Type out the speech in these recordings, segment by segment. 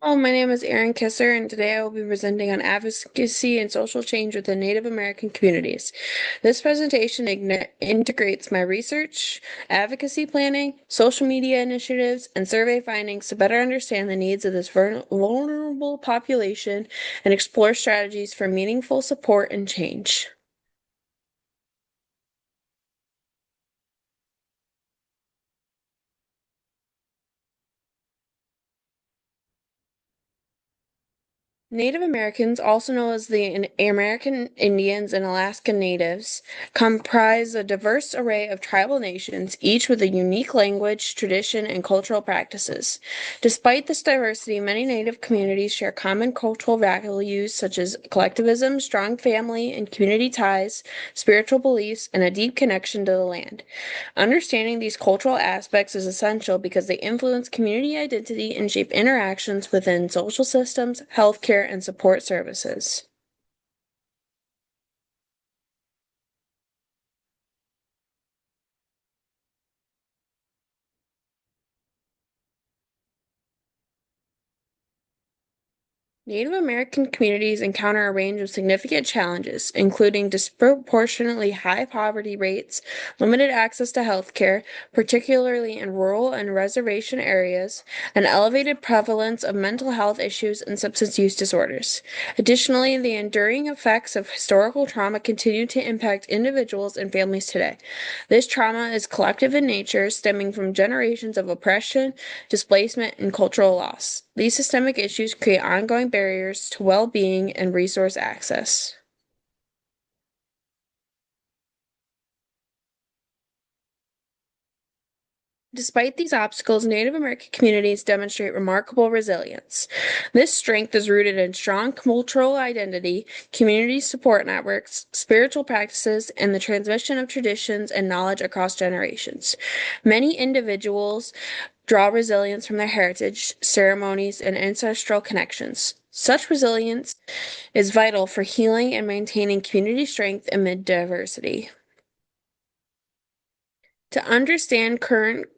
My name is Erin Kisser, and today I will be presenting on advocacy and social change within Native American communities. This presentation integrates my research, advocacy planning, social media initiatives, and survey findings to better understand the needs of this vulnerable population and explore strategies for meaningful support and change. Native Americans, also known as the American Indians and Alaska Natives, comprise a diverse array of tribal nations, each with a unique language, tradition, and cultural practices. Despite this diversity, many Native communities share common cultural values such as collectivism, strong family and community ties, spiritual beliefs, and a deep connection to the land. Understanding these cultural aspects is essential because they influence community identity and shape interactions within social systems, healthcare, and support services. Native American communities encounter a range of significant challenges, including disproportionately high poverty rates, limited access to health care, particularly in rural and reservation areas, an elevated prevalence of mental health issues and substance use disorders. Additionally, the enduring effects of historical trauma continue to impact individuals and families today. This trauma is collective in nature, stemming from generations of oppression, displacement, and cultural loss. These systemic issues create ongoing barriers to well being and resource access. Despite these obstacles, Native American communities demonstrate remarkable resilience. This strength is rooted in strong cultural identity, community support networks, spiritual practices, and the transmission of traditions and knowledge across generations. Many individuals draw resilience from their heritage, ceremonies, and ancestral connections. Such resilience is vital for healing and maintaining community strength amid diversity. To understand current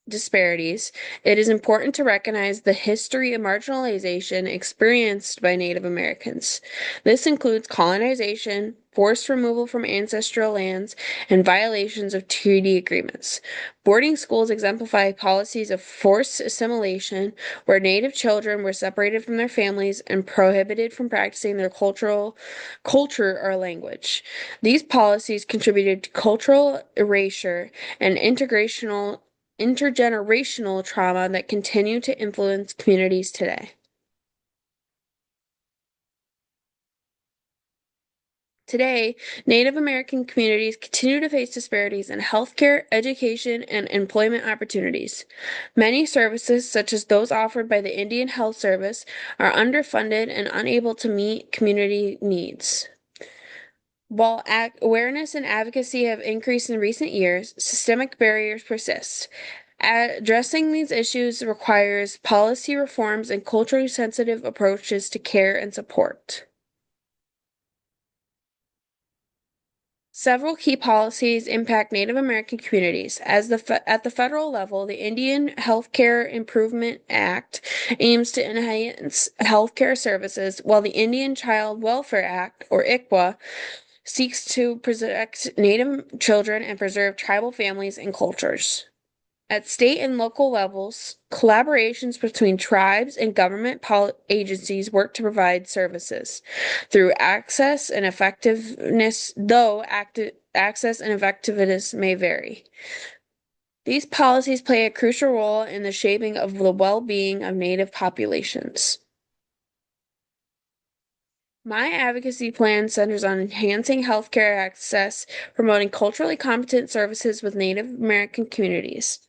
disparities, it is important to recognize the history of marginalization experienced by Native Americans. This includes colonization, forced removal from ancestral lands, and violations of treaty agreements. Boarding schools exemplify policies of forced assimilation, where Native children were separated from their families and prohibited from practicing their culture or language. These policies contributed to cultural erasure and intergenerational trauma that continue to influence communities today. Today, Native American communities continue to face disparities in healthcare, education, and employment opportunities. Many services, such as those offered by the Indian Health Service, are underfunded and unable to meet community needs. While awareness and advocacy have increased in recent years, systemic barriers persist. Addressing these issues requires policy reforms and culturally sensitive approaches to care and support. Several key policies impact Native American communities. At the federal level, the Indian Healthcare Improvement Act aims to enhance healthcare services, while the Indian Child Welfare Act, or ICWA, seeks to protect Native children and preserve tribal families and cultures. At state and local levels, collaborations between tribes and government agencies work to provide services through access and effectiveness may vary. These policies play a crucial role in the shaping of the well-being of Native populations. My advocacy plan centers on enhancing healthcare access, promoting culturally competent services with Native American communities.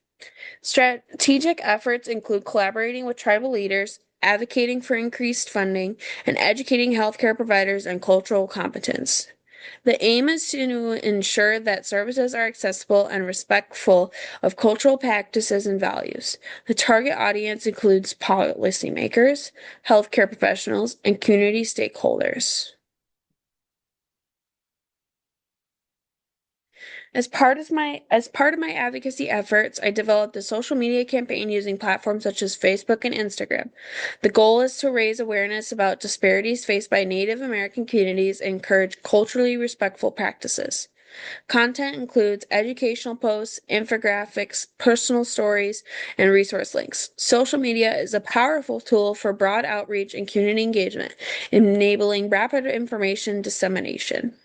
Strategic efforts include collaborating with tribal leaders, advocating for increased funding, and educating healthcare providers on cultural competence. The aim is to ensure that services are accessible and respectful of cultural practices and values. The target audience includes policymakers, healthcare professionals, and community stakeholders. As part of my advocacy efforts, I developed a social media campaign using platforms such as Facebook and Instagram. The goal is to raise awareness about disparities faced by Native American communities and encourage culturally respectful practices. Content includes educational posts, infographics, personal stories, and resource links. Social media is a powerful tool for broad outreach and community engagement, enabling rapid information dissemination.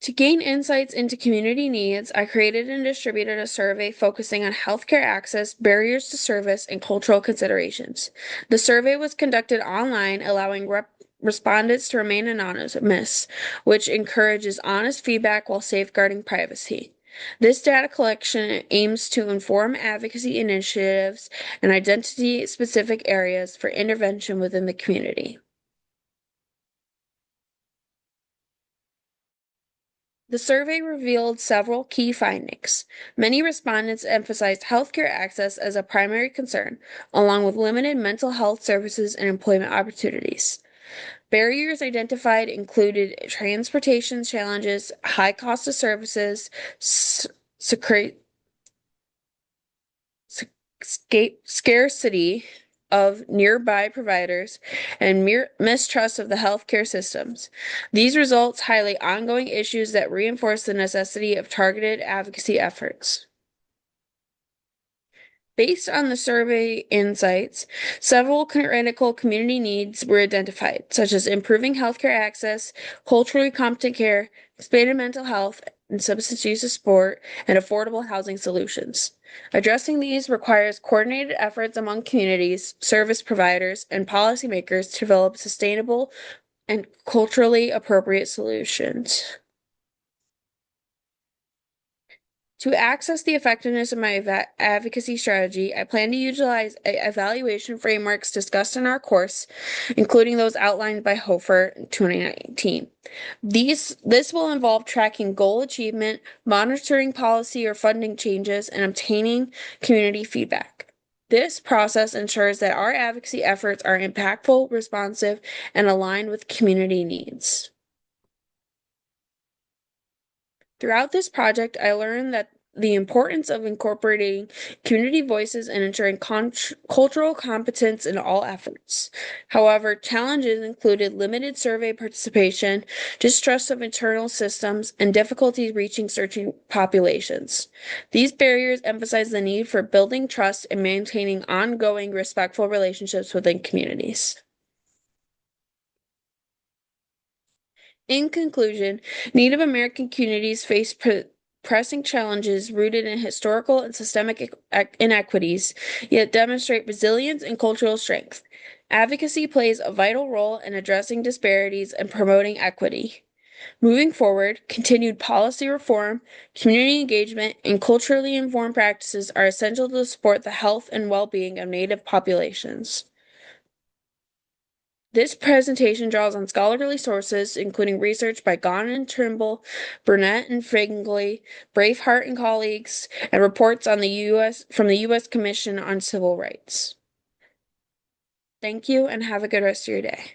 To gain insights into community needs, I created and distributed a survey focusing on healthcare access, barriers to service, and cultural considerations. The survey was conducted online, allowing respondents to remain anonymous, which encourages honest feedback while safeguarding privacy. This data collection aims to inform advocacy initiatives and identity specific areas for intervention within the community. The survey revealed several key findings. Many respondents emphasized healthcare access as a primary concern, along with limited mental health services and employment opportunities. Barriers identified included transportation challenges, high cost of services, secre- scarcity of nearby providers, and mistrust of the healthcare systems. These results highlight ongoing issues that reinforce the necessity of targeted advocacy efforts. Based on the survey insights, several critical community needs were identified, such as improving healthcare access, culturally competent care, expanded mental health and substance use support, and affordable housing solutions. Addressing these requires coordinated efforts among communities, service providers, and policymakers to develop sustainable and culturally appropriate solutions. To access the effectiveness of my advocacy strategy, I plan to utilize evaluation frameworks discussed in our course, including those outlined by Hofer in 2019. This will involve tracking goal achievement, monitoring policy or funding changes, and obtaining community feedback. This process ensures that our advocacy efforts are impactful, responsive, and aligned with community needs. Throughout this project, I learned that the importance of incorporating community voices and ensuring cultural competence in all efforts. However, challenges included limited survey participation, distrust of internal systems, and difficulties reaching searching populations. These barriers emphasize the need for building trust and maintaining ongoing respectful relationships within communities. In conclusion, Native American communities face pressing challenges rooted in historical and systemic inequities, yet demonstrate resilience and cultural strength. Advocacy plays a vital role in addressing disparities and promoting equity. Moving forward, continued policy reform, community engagement, and culturally informed practices are essential to support the health and well being of Native populations. This presentation draws on scholarly sources, including research by Gahn and Trimble, Burnett and Fingley, Braveheart and colleagues, and reports on from the U.S. Commission on Civil Rights. Thank you and have a good rest of your day.